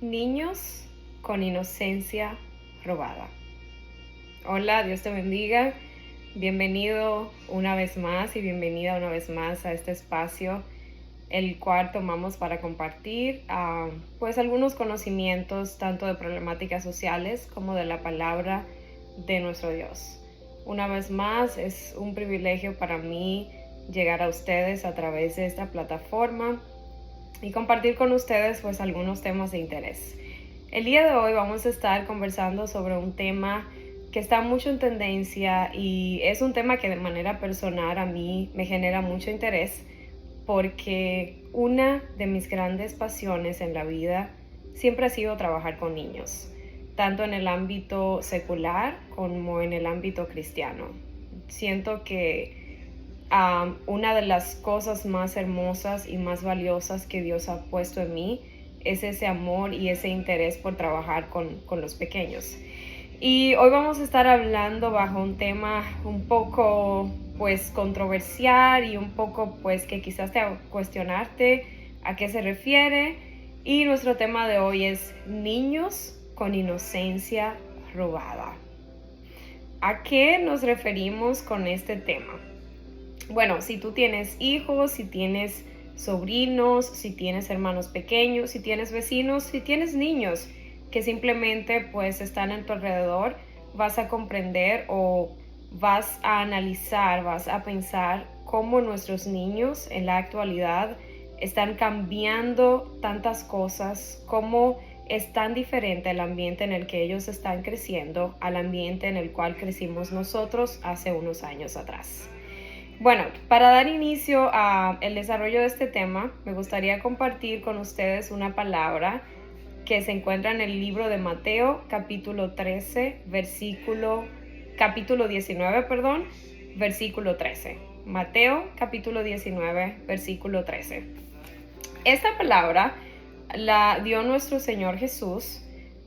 Niños con inocencia robada. Hola, Dios te bendiga. Bienvenido una vez más y bienvenida una vez más a este espacio, el cual tomamos para compartir pues algunos conocimientos tanto de problemáticas sociales como de la palabra de nuestro Dios. Una vez más, es un privilegio para mí llegar a ustedes a través de esta plataforma y compartir con ustedes pues algunos temas de interés. El día de hoy vamos a estar conversando sobre un tema que está mucho en tendencia y es un tema que de manera personal a mí me genera mucho interés porque una de mis grandes pasiones en la vida siempre ha sido trabajar con niños, tanto en el ámbito secular como en el ámbito cristiano. Siento que una de las cosas más hermosas y más valiosas que Dios ha puesto en mí es ese amor y ese interés por trabajar con los pequeños. Y hoy vamos a estar hablando bajo un tema un poco pues controversial y un poco pues que quizás te haga cuestionarte a qué se refiere. Y nuestro tema de hoy es niños con inocencia robada. ¿A qué nos referimos con este tema? Bueno, si tú tienes hijos, si tienes sobrinos, si tienes hermanos pequeños, si tienes vecinos, si tienes niños que simplemente pues están en tu alrededor, vas a comprender o vas a analizar, vas a pensar cómo nuestros niños en la actualidad están cambiando tantas cosas, cómo es tan diferente el ambiente en el que ellos están creciendo al ambiente en el cual crecimos nosotros hace unos años atrás. Bueno, para dar inicio a el desarrollo de este tema, me gustaría compartir con ustedes una palabra que se encuentra en el libro de Mateo, capítulo 19, versículo 13. Mateo, capítulo 19, versículo 13. Esta palabra la dio nuestro Señor Jesús.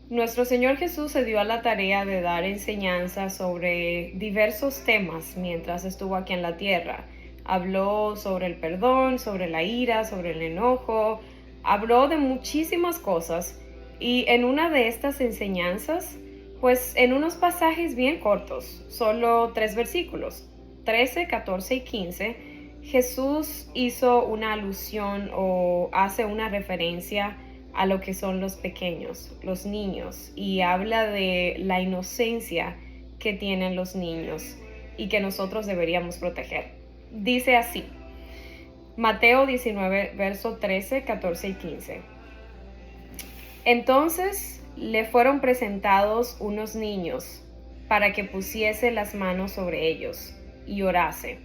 Nuestro Señor Jesús se dio a la tarea de dar enseñanza sobre diversos temas mientras estuvo aquí en la tierra. Habló sobre el perdón, sobre la ira, sobre el enojo, habló de muchísimas cosas y en una de estas enseñanzas, pues en unos pasajes bien cortos, solo 3 versículos, 13, 14 y 15, Jesús hizo una alusión o hace una referencia a lo que son los pequeños, los niños, y habla de la inocencia que tienen los niños y que nosotros deberíamos proteger. Dice así, Mateo 19, verso 13, 14 y 15. Entonces le fueron presentados unos niños para que pusiese las manos sobre ellos y orase.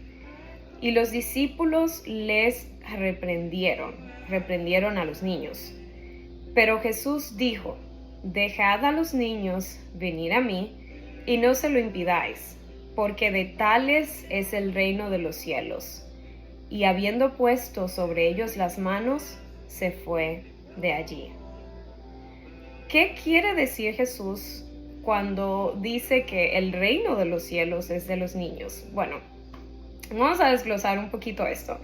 Y los discípulos les reprendieron a los niños. Pero Jesús dijo, dejad a los niños venir a mí, y no se lo impidáis, porque de tales es el reino de los cielos. Y habiendo puesto sobre ellos las manos, se fue de allí. ¿Qué quiere decir Jesús cuando dice que el reino de los cielos es de los niños? Bueno, vamos a desglosar un poquito esto.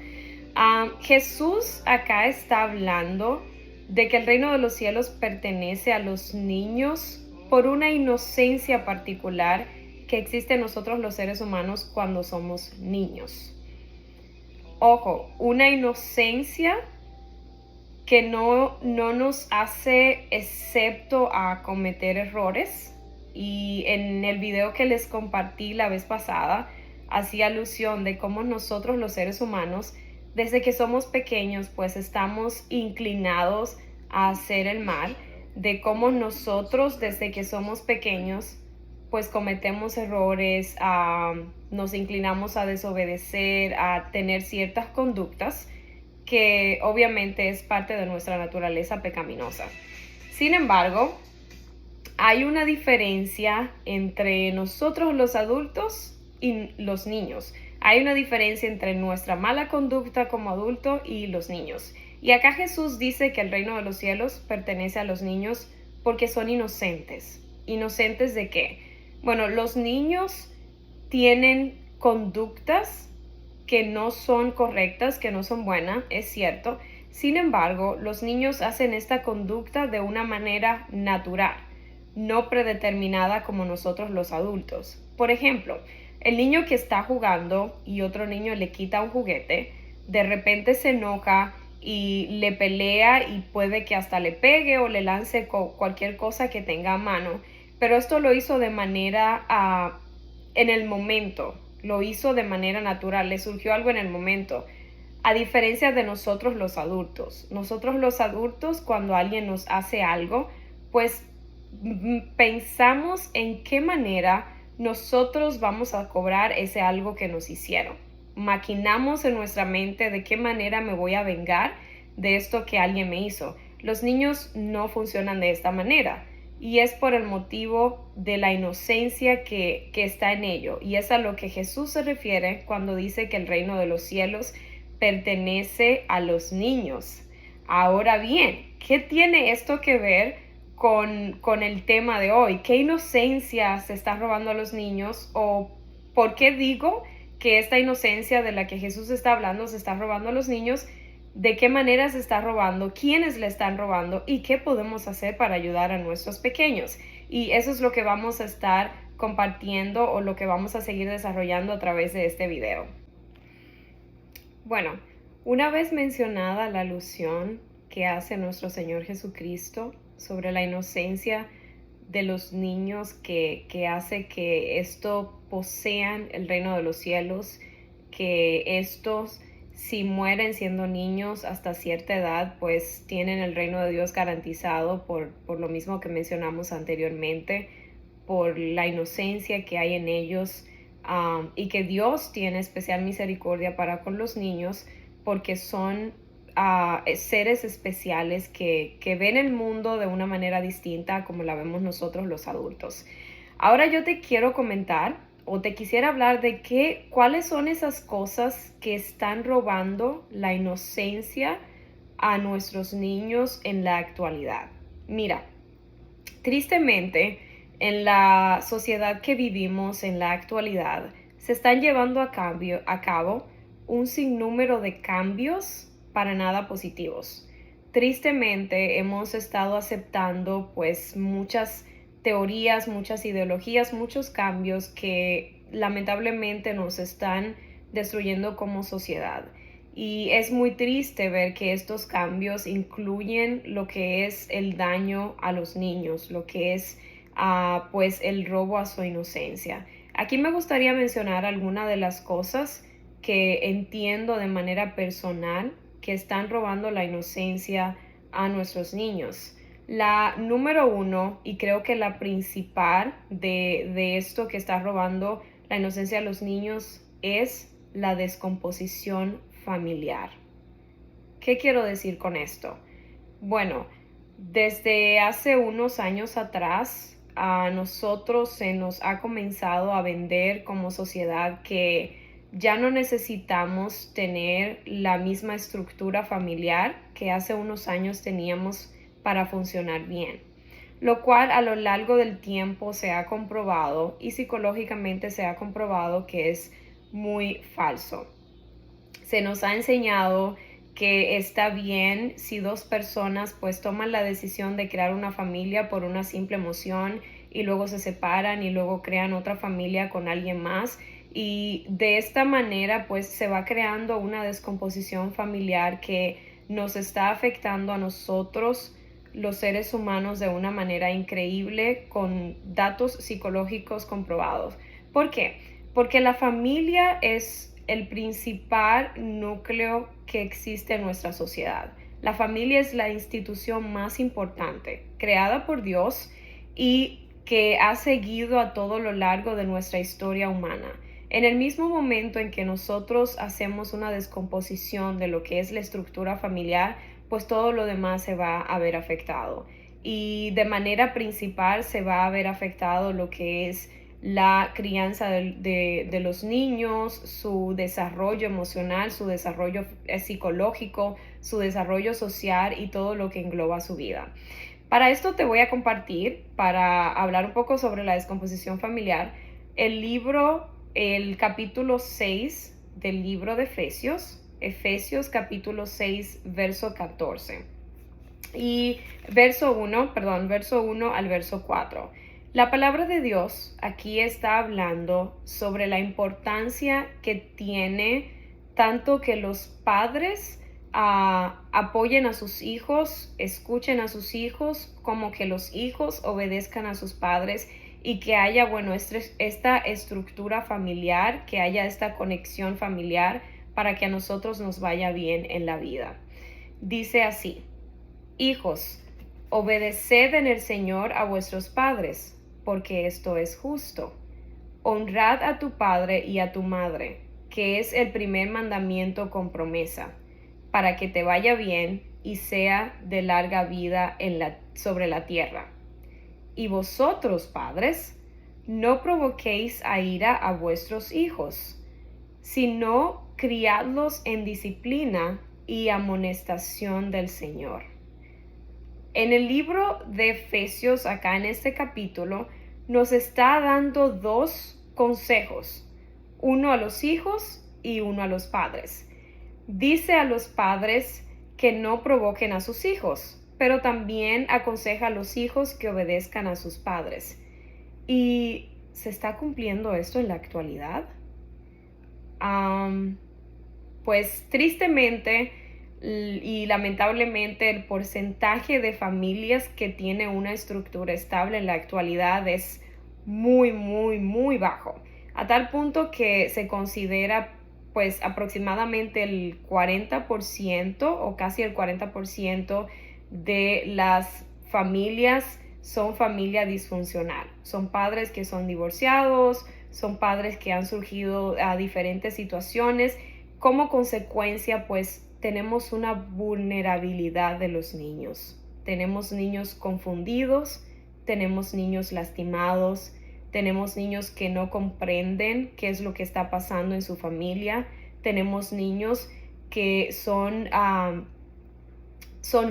Jesús acá está hablando de que el reino de los cielos pertenece a los niños por una inocencia particular que existe en nosotros los seres humanos cuando somos niños. Ojo, una inocencia que no nos hace excepto a cometer errores. Y en el video que les compartí la vez pasada, hacía alusión de cómo nosotros los seres humanos, desde que somos pequeños, pues estamos inclinados a hacer el mal, de cómo nosotros desde que somos pequeños, pues cometemos errores, nos inclinamos a desobedecer, a tener ciertas conductas que obviamente es parte de nuestra naturaleza pecaminosa. Sin embargo, hay una diferencia entre nosotros los adultos y los niños. Hay una diferencia entre nuestra mala conducta como adulto y los niños. Y acá Jesús dice que el reino de los cielos pertenece a los niños porque son inocentes. ¿Inocentes de qué? Bueno, los niños tienen conductas que no son correctas, que no son buenas, es cierto, Sin embargo, los niños hacen esta conducta de una manera natural, no predeterminada como nosotros los adultos. Por ejemplo, el niño que está jugando y otro niño le quita un juguete, de repente se enoja y le pelea y puede que hasta le pegue o le lance cualquier cosa que tenga a mano. Pero esto lo hizo de manera en el momento, lo hizo de manera natural, le surgió algo en el momento. A diferencia de nosotros los adultos cuando alguien nos hace algo, pues pensamos en qué manera nosotros vamos a cobrar ese algo que nos hicieron. Maquinamos en nuestra mente de qué manera me voy a vengar de esto que alguien me hizo. Los niños no funcionan de esta manera y es por el motivo de la inocencia que está en ello. Y es a lo que Jesús se refiere cuando dice que el reino de los cielos pertenece a los niños. Ahora bien, ¿qué tiene esto que ver con el tema de hoy? ¿Qué inocencia se está robando a los niños? ¿O por qué digo que esta inocencia de la que Jesús está hablando se está robando a los niños? ¿De qué manera se está robando? ¿Quiénes le están robando? ¿Y qué podemos hacer para ayudar a nuestros pequeños? Y eso es lo que vamos a estar compartiendo o lo que vamos a seguir desarrollando a través de este video. Bueno, una vez mencionada la alusión que hace nuestro Señor Jesucristo sobre la inocencia de los niños que hace que esto posean el reino de los cielos, que estos, si mueren siendo niños hasta cierta edad, pues tienen el reino de Dios garantizado por lo mismo que mencionamos anteriormente, por la inocencia que hay en ellos, y que Dios tiene especial misericordia para con los niños porque son seres especiales que ven el mundo de una manera distinta como la vemos nosotros los adultos. Ahora yo te quiero comentar o te quisiera hablar de cuáles son esas cosas que están robando la inocencia a nuestros niños en la actualidad. Mira, tristemente, en la sociedad que vivimos en la actualidad, se están llevando a cabo un sinnúmero de cambios para nada positivos. Tristemente, hemos estado aceptando pues muchas teorías, muchas ideologías, muchos cambios que lamentablemente nos están destruyendo como sociedad. Y es muy triste ver que estos cambios incluyen lo que es el daño a los niños, lo que es pues el robo a su inocencia. Aquí me gustaría mencionar algunas de las cosas que entiendo de manera personal que están robando la inocencia a nuestros niños. La número uno, y creo que la principal de esto que está robando la inocencia a los niños, es la descomposición familiar. ¿Qué quiero decir con esto? Bueno, desde hace unos años atrás, a nosotros se nos ha comenzado a vender como sociedad que ya no necesitamos tener la misma estructura familiar que hace unos años teníamos para funcionar bien, lo cual a lo largo del tiempo se ha comprobado y psicológicamente se ha comprobado que es muy falso. Se nos ha enseñado que está bien si dos personas pues toman la decisión de crear una familia por una simple emoción y luego se separan y luego crean otra familia con alguien más, y de esta manera pues se va creando una descomposición familiar que nos está afectando a nosotros los seres humanos de una manera increíble, con datos psicológicos comprobados. ¿Por qué? Porque la familia es el principal núcleo que existe en nuestra sociedad. La familia es la institución más importante, creada por Dios y que ha seguido a todo lo largo de nuestra historia humana. En el mismo momento en que nosotros hacemos una descomposición de lo que es la estructura familiar, pues todo lo demás se va a ver afectado. Y de manera principal se va a ver afectado lo que es la crianza de los niños, su desarrollo emocional, su desarrollo psicológico, su desarrollo social y todo lo que engloba su vida. Para esto te voy a compartir, para hablar un poco sobre la descomposición familiar, el capítulo 6 del libro de Efesios, Efesios capítulo 6, verso 14. Y verso 1 al verso 4. La palabra de Dios aquí está hablando sobre la importancia que tiene tanto que los padres apoyen a sus hijos, escuchen a sus hijos, como que los hijos obedezcan a sus padres y que haya, bueno, esta estructura familiar, que haya esta conexión familiar para que a nosotros nos vaya bien en la vida. Dice así: Hijos, obedeced en el Señor a vuestros padres, porque esto es justo. Honrad a tu padre y a tu madre, que es el primer mandamiento con promesa, para que te vaya bien y sea de larga vida sobre la tierra. Y vosotros, padres, no provoquéis a ira a vuestros hijos, sino criadlos en disciplina y amonestación del Señor. En el libro de Efesios, acá en este capítulo, nos está dando dos consejos, uno a los hijos y uno a los padres. Dice a los padres que no provoquen a sus hijos, pero también aconseja a los hijos que obedezcan a sus padres. ¿Y se está cumpliendo esto en la actualidad? Pues tristemente y lamentablemente el porcentaje de familias que tiene una estructura estable en la actualidad es muy, muy, muy bajo, a tal punto que se considera pues aproximadamente el 40% o casi el 40% de las familias son familia disfuncional. Son padres que son divorciados, son padres que han surgido a diferentes situaciones. Como consecuencia, pues tenemos una vulnerabilidad de los niños. Tenemos niños confundidos, tenemos niños lastimados, tenemos niños que no comprenden qué es lo que está pasando en su familia, tenemos niños que son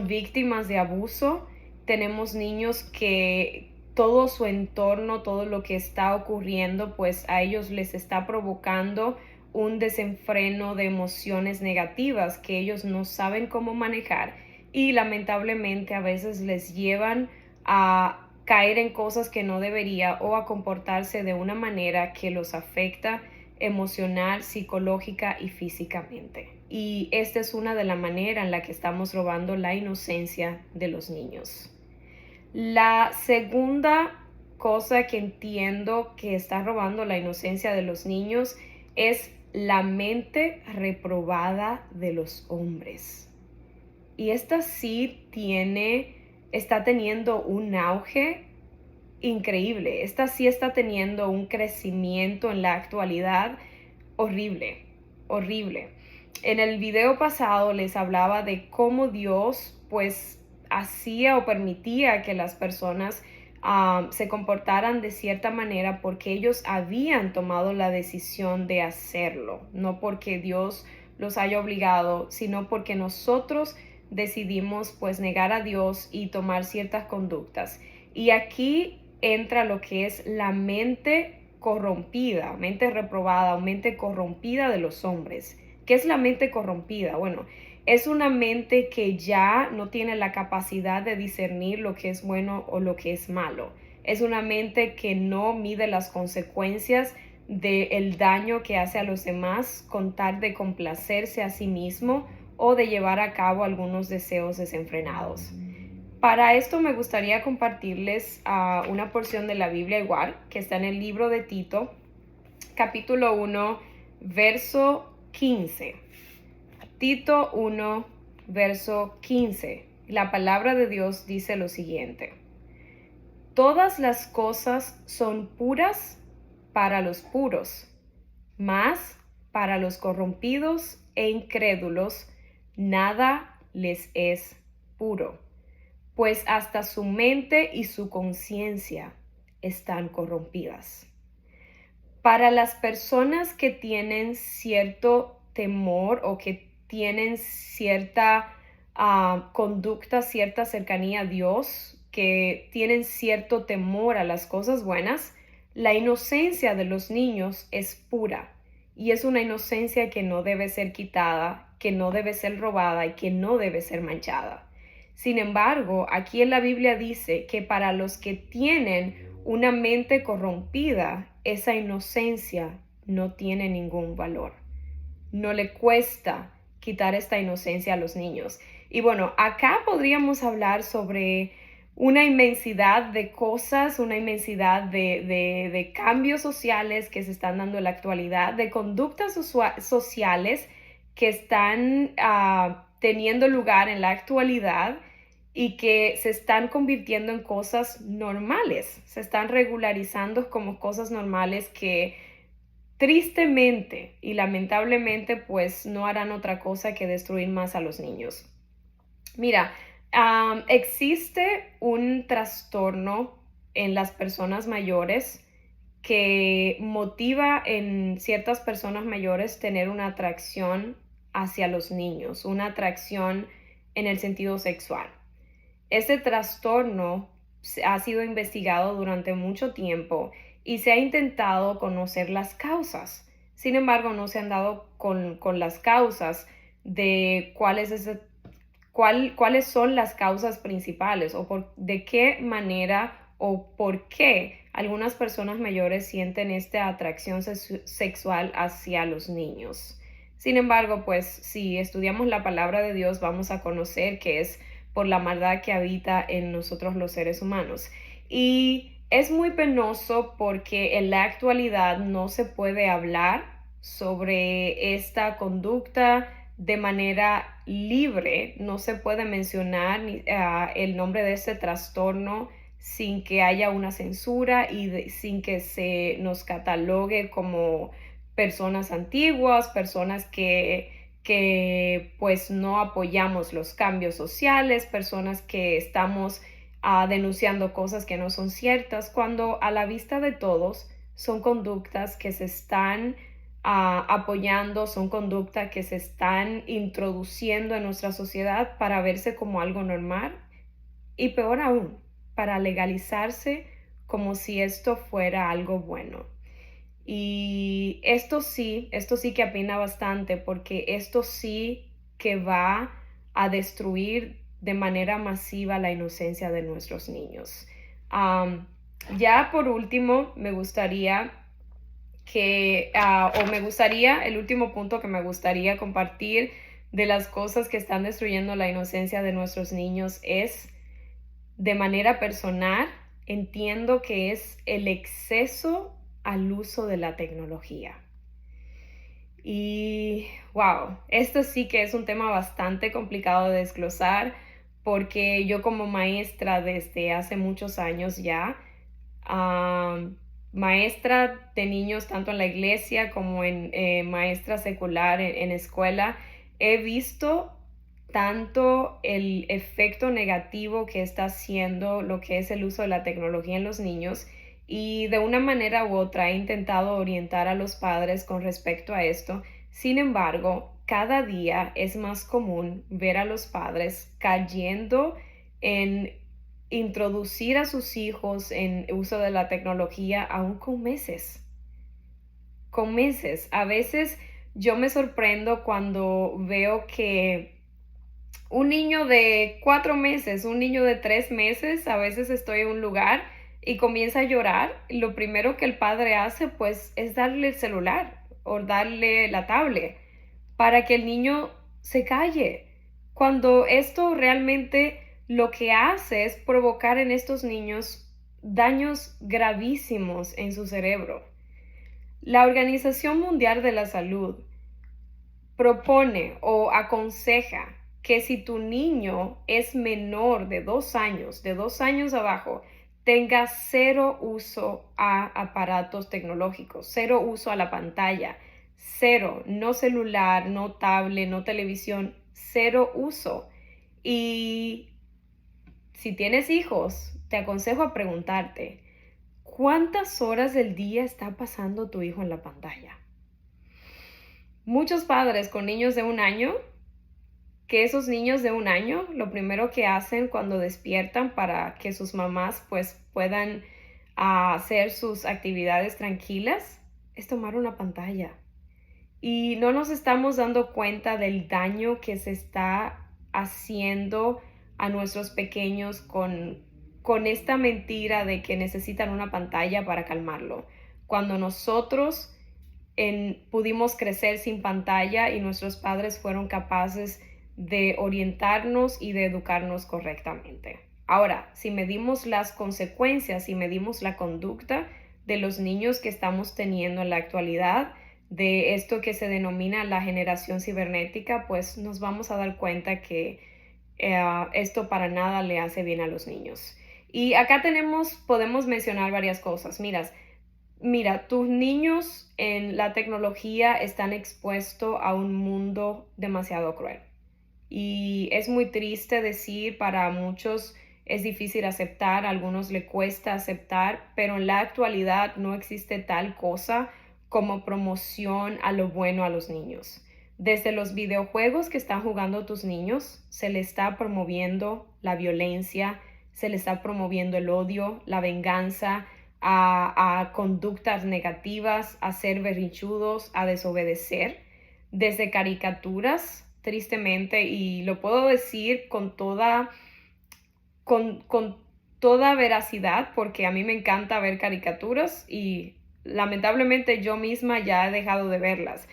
víctimas de abuso, tenemos niños que todo su entorno, todo lo que está ocurriendo, pues a ellos les está provocando un desenfreno de emociones negativas que ellos no saben cómo manejar y lamentablemente a veces les llevan a caer en cosas que no debería o a comportarse de una manera que los afecta emocional, psicológica y físicamente. Y esta es una de las maneras en la que estamos robando la inocencia de los niños. La segunda cosa que entiendo que está robando la inocencia de los niños es la mente reprobada de los hombres. Y esta sí está teniendo un auge increíble. Esta sí está teniendo un crecimiento en la actualidad horrible, horrible. En el video pasado les hablaba de cómo Dios pues hacía o permitía que las personas se comportaran de cierta manera porque ellos habían tomado la decisión de hacerlo, no porque Dios los haya obligado, sino porque nosotros decidimos pues negar a Dios y tomar ciertas conductas. Y aquí entra lo que es la mente corrompida, mente reprobada o mente corrompida de los hombres. ¿Qué es la mente corrompida? Bueno, es una mente que ya no tiene la capacidad de discernir lo que es bueno o lo que es malo. Es una mente que no mide las consecuencias del daño que hace a los demás con tal de complacerse a sí mismo o de llevar a cabo algunos deseos desenfrenados. Para esto me gustaría compartirles una porción de la Biblia igual, que está en el libro de Tito, capítulo 1, verso 15. Tito 1, verso 15. La palabra de Dios dice lo siguiente: todas las cosas son puras para los puros, mas para los corrompidos e incrédulos nada les es puro, pues hasta su mente y su conciencia están corrompidas. Para las personas que tienen cierto temor o que tienen cierta conducta, cierta cercanía a Dios, que tienen cierto temor a las cosas buenas, la inocencia de los niños es pura y es una inocencia que no debe ser quitada que no debe ser robada y que no debe ser manchada. Sin embargo, aquí en la Biblia dice que para los que tienen una mente corrompida, esa inocencia no tiene ningún valor. No le cuesta quitar esta inocencia a los niños. Y bueno, acá podríamos hablar sobre una inmensidad de cosas, una inmensidad de cambios sociales que se están dando en la actualidad, de conductas sociales que están teniendo lugar en la actualidad y que se están convirtiendo en cosas normales, se están regularizando como cosas normales que tristemente y lamentablemente pues no harán otra cosa que destruir más a los niños. Mira, existe un trastorno en las personas mayores que motiva en ciertas personas mayores tener una atracción hacia los niños, una atracción en el sentido sexual. Este trastorno ha sido investigado durante mucho tiempo y se ha intentado conocer las causas. Sin embargo, no se han dado con las causas de cuáles son las causas principales o de qué manera o por qué algunas personas mayores sienten esta atracción sexual hacia los niños. Sin embargo, pues si estudiamos la palabra de Dios, vamos a conocer que es por la maldad que habita en nosotros los seres humanos. Y es muy penoso porque en la actualidad no se puede hablar sobre esta conducta de manera libre, no se puede mencionar el nombre de este trastorno sin que haya una censura y sin que se nos catalogue como personas antiguas, personas que pues no apoyamos los cambios sociales, personas que estamos denunciando cosas que no son ciertas, cuando a la vista de todos son conductas que se están apoyando, son conductas que se están introduciendo en nuestra sociedad para verse como algo normal y peor aún, para legalizarse como si esto fuera algo bueno. Y esto sí que apena bastante porque esto sí que va a destruir de manera masiva la inocencia de nuestros niños. Ya por último, me gustaría el último punto que me gustaría compartir de las cosas que están destruyendo la inocencia de nuestros niños es, de manera personal, entiendo que es el exceso al uso de la tecnología. Y wow, esto sí que es un tema bastante complicado de desglosar porque yo como maestra desde hace muchos años ya, maestra de niños tanto en la iglesia como en maestra secular en escuela, he visto tanto el efecto negativo que está haciendo lo que es el uso de la tecnología en los niños y de una manera u otra he intentado orientar a los padres con respecto a esto. Sin embargo, cada día es más común ver a los padres cayendo en introducir a sus hijos en uso de la tecnología aún con meses. Con meses. A veces yo me sorprendo cuando veo que un niño de 4 meses, un niño de 3 meses, a veces estoy en un lugar y comienza a llorar. Lo primero que el padre hace pues es darle el celular o darle la tablet para que el niño se calle. Cuando esto realmente lo que hace es provocar en estos niños daños gravísimos en su cerebro. La Organización Mundial de la Salud propone o aconseja que si tu niño es menor de 2 años, de 2 años abajo, tenga cero uso a aparatos tecnológicos, cero uso a la pantalla, cero, no celular, no tablet, no televisión, cero uso. Y si tienes hijos, te aconsejo a preguntarte, ¿cuántas horas del día está pasando tu hijo en la pantalla? Muchos padres con niños de 1 año, que esos niños de 1 año, lo primero que hacen cuando despiertan para que sus mamás pues puedan hacer sus actividades tranquilas, es tomar una pantalla. y no nos estamos dando cuenta del daño que se está haciendo a nuestros pequeños con esta mentira de que necesitan una pantalla para calmarlo. Cuando nosotros pudimos crecer sin pantalla y nuestros padres fueron capaces de orientarnos y de educarnos correctamente. Ahora, si medimos las consecuencias y medimos la conducta de los niños que estamos teniendo en la actualidad, de esto que se denomina la generación cibernética, pues nos vamos a dar cuenta que esto para nada le hace bien a los niños. Y acá podemos mencionar varias cosas. Mira, tus niños en la tecnología están expuestos a un mundo demasiado cruel. Y es muy triste decir, para muchos es difícil aceptar, a algunos le cuesta aceptar, pero en la actualidad no existe tal cosa como promoción a lo bueno a los niños. Desde los videojuegos que están jugando tus niños, se les está promoviendo la violencia, se les está promoviendo el odio, la venganza, a conductas negativas, a ser berrinchudos, a desobedecer, desde caricaturas, tristemente, y lo puedo decir con toda veracidad, porque a mí me encanta ver caricaturas y lamentablemente yo misma ya he dejado de verlas.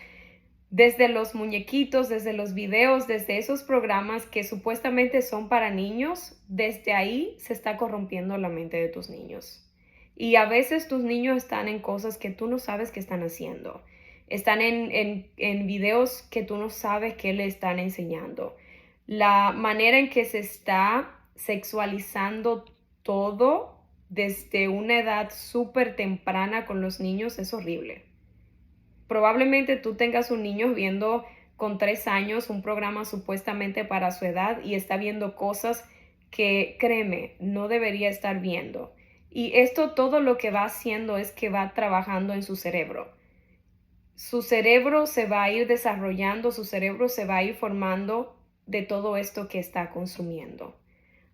Desde los muñequitos, desde los videos, desde esos programas que supuestamente son para niños, desde ahí se está corrompiendo la mente de tus niños. Y a veces tus niños están en cosas que tú no sabes que están haciendo. Están en videos que tú no sabes qué le están enseñando. La manera en que se está sexualizando todo desde una edad súper temprana con los niños es horrible. Probablemente tú tengas un niño viendo con 3 años un programa supuestamente para su edad y está viendo cosas que, créeme, no debería estar viendo. Y esto todo lo que va haciendo es que va trabajando en su cerebro. Su cerebro se va a ir desarrollando, su cerebro se va a ir formando de todo esto que está consumiendo.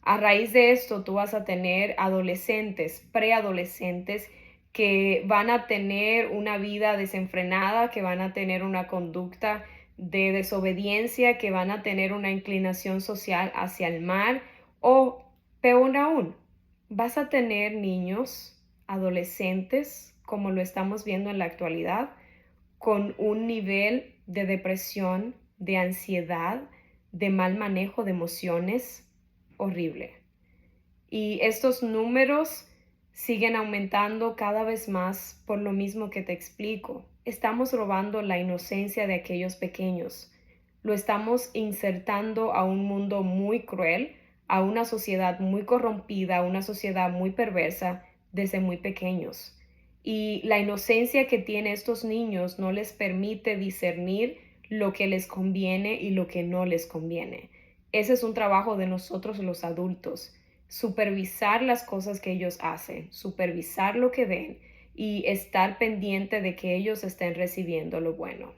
A raíz de esto, tú vas a tener adolescentes, preadolescentes, que van a tener una vida desenfrenada, que van a tener una conducta de desobediencia, que van a tener una inclinación social hacia el mal, o peor aún, vas a tener niños, adolescentes, como lo estamos viendo en la actualidad, con un nivel de depresión, de ansiedad, de mal manejo de emociones horrible. Y estos números siguen aumentando cada vez más por lo mismo que te explico. Estamos robando la inocencia de aquellos pequeños. Lo estamos insertando a un mundo muy cruel, a una sociedad muy corrompida, a una sociedad muy perversa desde muy pequeños. Y la inocencia que tienen estos niños no les permite discernir lo que les conviene y lo que no les conviene. Ese es un trabajo de nosotros los adultos, supervisar las cosas que ellos hacen, supervisar lo que ven y estar pendiente de que ellos estén recibiendo lo bueno.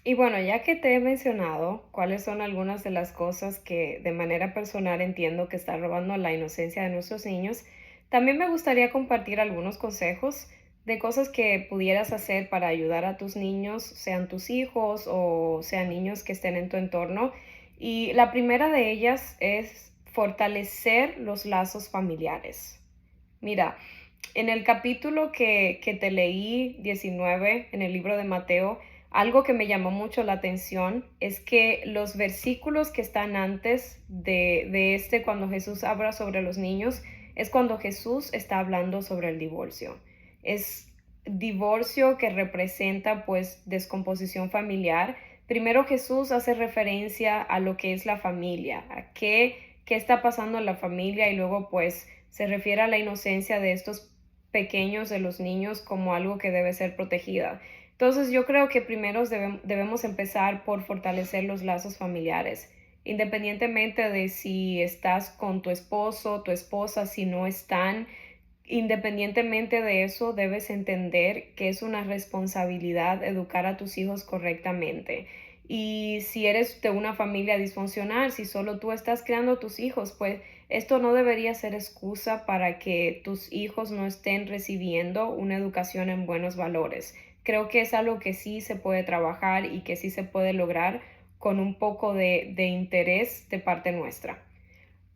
Y bueno, ya que te he mencionado cuáles son algunas de las cosas que de manera personal entiendo que están robando la inocencia de nuestros niños, también me gustaría compartir algunos consejos de cosas que pudieras hacer para ayudar a tus niños, sean tus hijos o sean niños que estén en tu entorno. Y la primera de ellas es fortalecer los lazos familiares. Mira, en el capítulo que te leí, 19, en el libro de Mateo, algo que me llamó mucho la atención es que los versículos que están antes de este, cuando Jesús habla sobre los niños, es cuando Jesús está hablando sobre el divorcio. Es divorcio que representa pues descomposición familiar. Primero Jesús hace referencia a lo que es la familia, a qué está pasando en la familia, y luego pues se refiere a la inocencia de estos pequeños, de los niños, como algo que debe ser protegida. Entonces yo creo que primero debemos empezar por fortalecer los lazos familiares, independientemente de si estás con tu esposo, tu esposa, si no están. Independientemente de eso, debes entender que es una responsabilidad educar a tus hijos correctamente. Y si eres de una familia disfuncional, si solo tú estás criando a tus hijos, pues esto no debería ser excusa para que tus hijos no estén recibiendo una educación en buenos valores. creo que es algo que sí se puede trabajar y que sí se puede lograr con un poco de interés de parte nuestra.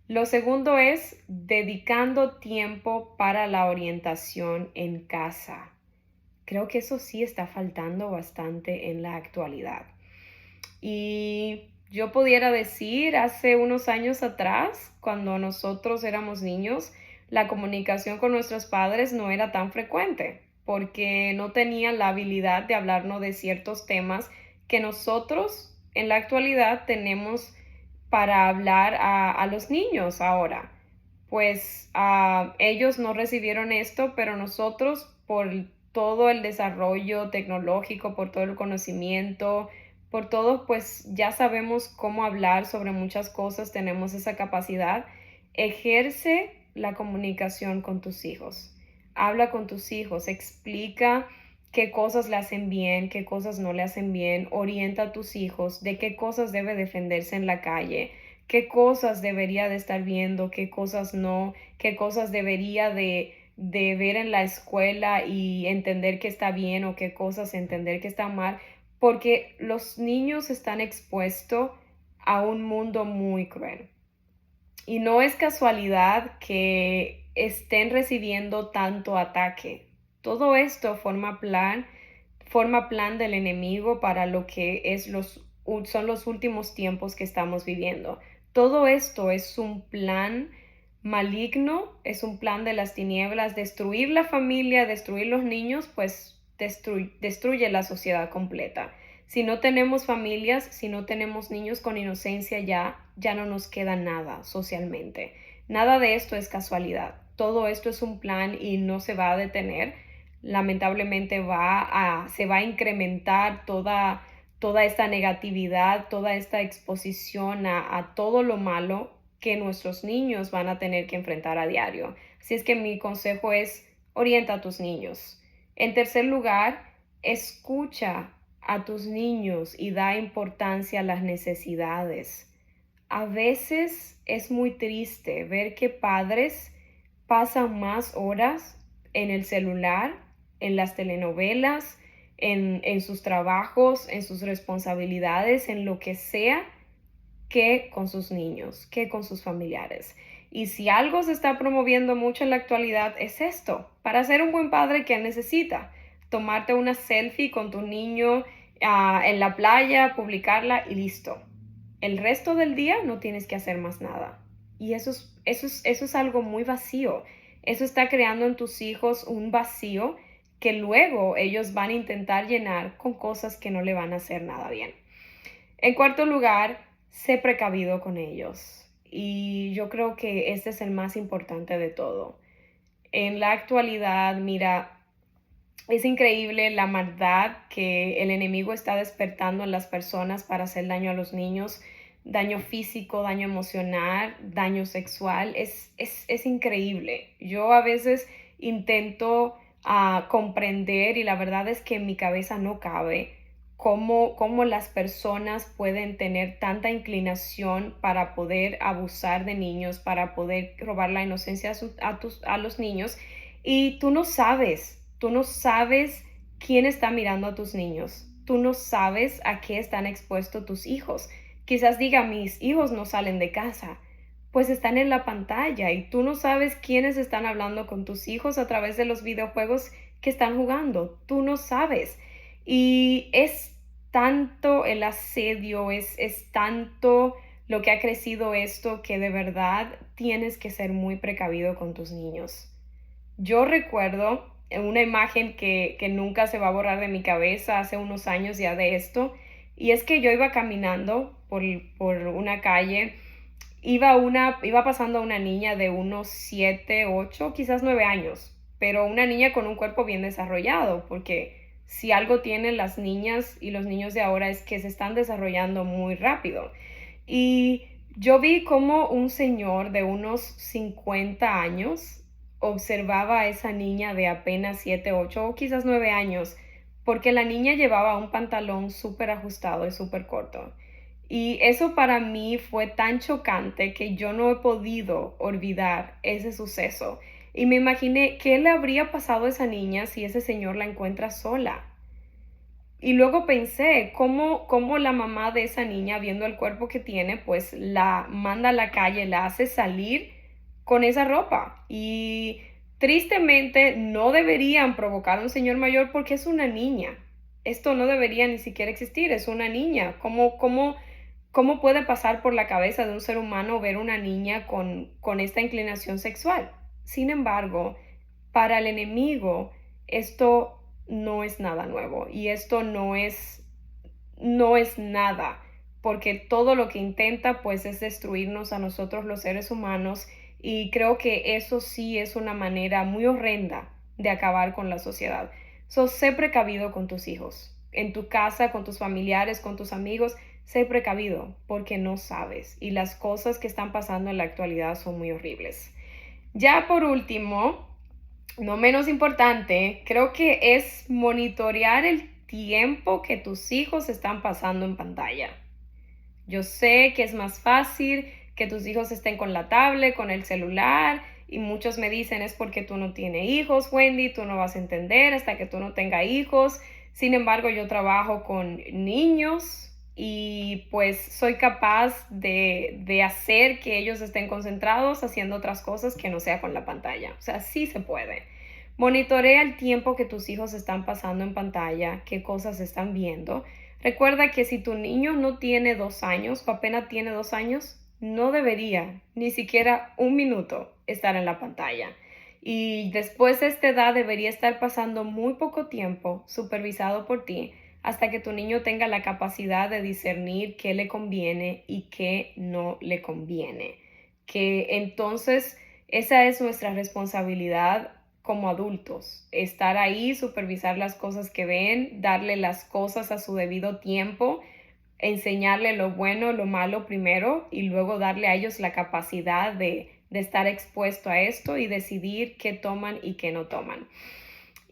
Lo segundo es dedicando tiempo para la orientación en casa. Creo que eso sí está faltando bastante en la actualidad. Y yo pudiera decir, hace unos años atrás, cuando nosotros éramos niños, la comunicación con nuestros padres no era tan frecuente, porque no tenían la habilidad de hablarnos de ciertos temas que nosotros en la actualidad tenemos para hablar a los niños ahora. Pues ellos no recibieron esto, pero nosotros por todo el desarrollo tecnológico, por todo el conocimiento, por todo, pues ya sabemos cómo hablar sobre muchas cosas, tenemos esa capacidad. Ejerce la comunicación con tus hijos. Habla con tus hijos, explica qué cosas le hacen bien, qué cosas no le hacen bien, orienta a tus hijos de qué cosas debe defenderse en la calle, qué cosas debería de estar viendo, qué cosas no, qué cosas debería de ver en la escuela y entender que está bien o qué cosas entender que está mal, porque los niños están expuestos a un mundo muy cruel. Y no es casualidad que estén recibiendo tanto ataque. Todo esto forma plan del enemigo para lo que son los últimos tiempos que estamos viviendo. Todo esto es un plan maligno, es un plan de las tinieblas, destruir la familia, destruir los niños, pues destruye la sociedad completa. Si no tenemos familias, si no tenemos niños con inocencia, ya no nos queda nada socialmente. Nada de esto es casualidad. Todo esto es un plan y no se va a detener. Lamentablemente se va a incrementar toda esta negatividad, toda esta exposición a todo lo malo que nuestros niños van a tener que enfrentar a diario. Así es que mi consejo es orienta a tus niños. En tercer lugar, escucha a tus niños y da importancia a las necesidades. A veces es muy triste ver que padres pasan más horas en el celular, en las telenovelas, en sus trabajos, en sus responsabilidades, en lo que sea, que con sus niños, que con sus familiares. Y si algo se está promoviendo mucho en la actualidad es esto, para ser un buen padre que necesita tomarte una selfie con tu niño en la playa, publicarla y listo. El resto del día no tienes que hacer más nada. Y eso es algo muy vacío. Eso está creando en tus hijos un vacío que luego ellos van a intentar llenar con cosas que no le van a hacer nada bien. En cuarto lugar, sé precavido con ellos. Y yo creo que este es el más importante de todo. En la actualidad, mira, es increíble la maldad que el enemigo está despertando en las personas para hacer daño a los niños, daño físico, daño emocional, daño sexual. Es increíble. Yo a veces intento comprender y la verdad es que en mi cabeza no cabe cómo las personas pueden tener tanta inclinación para poder abusar de niños, para poder robar la inocencia a los niños. Y tú no sabes quién está mirando a tus niños, tú no sabes a qué están expuestos tus hijos. Quizás diga, mis hijos no salen de casa, pues están en la pantalla y tú no sabes quiénes están hablando con tus hijos a través de los videojuegos que están jugando, tú no sabes. Y es tanto el asedio, es tanto lo que ha crecido esto que de verdad tienes que ser muy precavido con tus niños. Yo recuerdo una imagen que nunca se va a borrar de mi cabeza hace unos años ya de esto, y es que yo iba caminando por una calle, iba pasando una niña de unos 7, 8, quizás 9 años, pero una niña con un cuerpo bien desarrollado, porque si algo tienen las niñas y los niños de ahora es que se están desarrollando muy rápido. Y yo vi como un señor de unos 50 años observaba a esa niña de apenas 7, 8 o quizás 9 años, porque la niña llevaba un pantalón súper ajustado y súper corto. Y eso para mí fue tan chocante que yo no he podido olvidar ese suceso. Y me imaginé qué le habría pasado a esa niña si ese señor la encuentra sola. y luego pensé cómo la mamá de esa niña, viendo el cuerpo que tiene, pues la manda a la calle, la hace salir con esa ropa. Y tristemente no deberían provocar a un señor mayor porque es una niña. Esto no debería ni siquiera existir, es una niña. ¿Cómo puede pasar por la cabeza de un ser humano ver una niña con esta inclinación sexual? Sin embargo, para el enemigo, esto no es nada nuevo y esto no es nada, porque todo lo que intenta pues es destruirnos a nosotros los seres humanos, y creo que eso sí es una manera muy horrenda de acabar con la sociedad. So, sé precavido con tus hijos, en tu casa, con tus familiares, con tus amigos. Sé precavido porque no sabes, y las cosas que están pasando en la actualidad son muy horribles. Ya por último, no menos importante, creo que es monitorear el tiempo que tus hijos están pasando en pantalla. Yo sé que es más fácil que tus hijos estén con la tablet, con el celular, y muchos me dicen es porque tú no tienes hijos, Wendy, tú no vas a entender hasta que tú no tengas hijos. Sin embargo, yo trabajo con niños y pues soy capaz de hacer que ellos estén concentrados haciendo otras cosas que no sea con la pantalla. O sea, sí se puede. Monitorea el tiempo que tus hijos están pasando en pantalla, qué cosas están viendo. Recuerda que si tu niño no tiene 2 años o apenas tiene 2 años, no debería ni siquiera un minuto estar en la pantalla. Y después de esta edad debería estar pasando muy poco tiempo supervisado por ti hasta que tu niño tenga la capacidad de discernir qué le conviene y qué no le conviene. Que entonces esa es nuestra responsabilidad como adultos, estar ahí, supervisar las cosas que ven, darle las cosas a su debido tiempo, enseñarle lo bueno, lo malo primero, y luego darle a ellos la capacidad de estar expuesto a esto y decidir qué toman y qué no toman.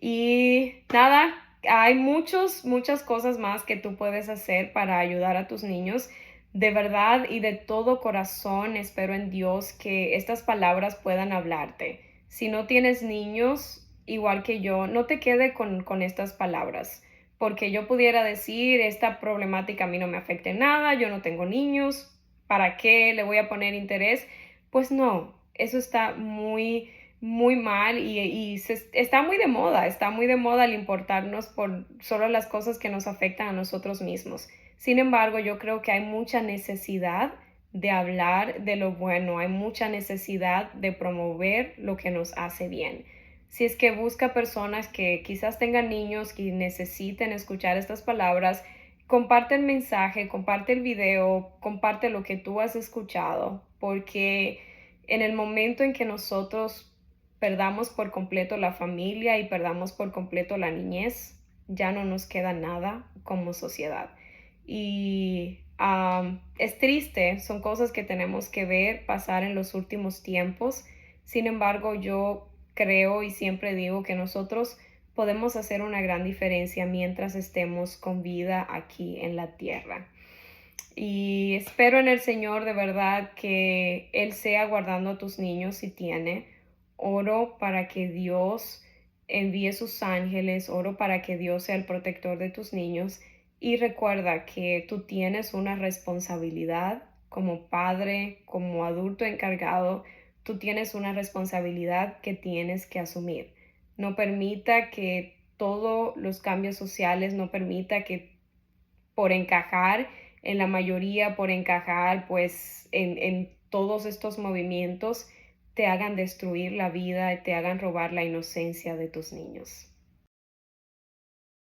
Y nada, hay muchas cosas más que tú puedes hacer para ayudar a tus niños. De verdad y de todo corazón espero en Dios que estas palabras puedan hablarte. Si no tienes niños, igual que yo, no te quede con estas palabras, porque yo pudiera decir, esta problemática a mí no me afecta en nada, yo no tengo niños, ¿para qué le voy a poner interés? Pues no, eso está muy mal, está muy de moda el importarnos por solo las cosas que nos afectan a nosotros mismos. Sin embargo, yo creo que hay mucha necesidad de hablar de lo bueno, hay mucha necesidad de promover lo que nos hace bien. Si es que busca personas que quizás tengan niños que necesiten escuchar estas palabras, comparte el mensaje, comparte el video, comparte lo que tú has escuchado, porque en el momento en que nosotros perdamos por completo la familia y perdamos por completo la niñez, ya no nos queda nada como sociedad. Y es triste, son cosas que tenemos que ver pasar en los últimos tiempos. Sin embargo, yo creo y siempre digo que nosotros podemos hacer una gran diferencia mientras estemos con vida aquí en la tierra. Y espero en el Señor de verdad que Él sea guardando a tus niños si tiene. Oro para que Dios envíe sus ángeles, oro para que Dios sea el protector de tus niños, y recuerda que tú tienes una responsabilidad como padre, como adulto encargado, tú tienes una responsabilidad que tienes que asumir. No permita que todos los cambios sociales, no permita que por encajar en la mayoría, por encajar pues en todos estos movimientos, te hagan destruir la vida y te hagan robar la inocencia de tus niños.